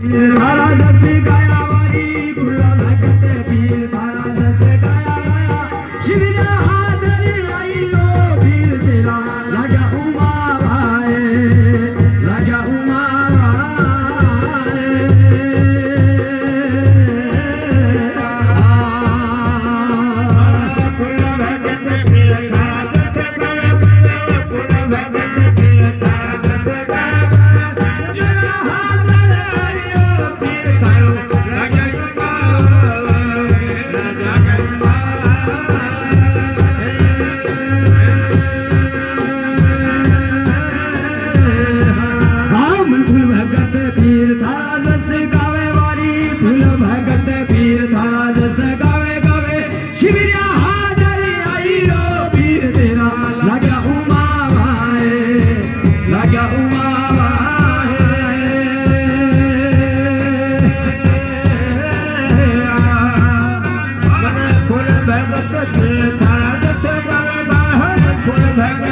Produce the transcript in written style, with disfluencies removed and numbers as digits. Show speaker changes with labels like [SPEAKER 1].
[SPEAKER 1] धारा जसे गायावारी फुल भगत पीर धारा जसे गाया गाया शिविर हाजरी आई ओ पीर तेरा राजा उमा भाई राजा उमा पीर थारा जसे गावे वारी फुल भगत पीर थारा जसे गावे गावे शिबिरा हाजरी आई रो पीर तेरा राजा उमा भाई राजा उमा भाई फुल भगत पीर थारा जसे गावे गावे फुल भगत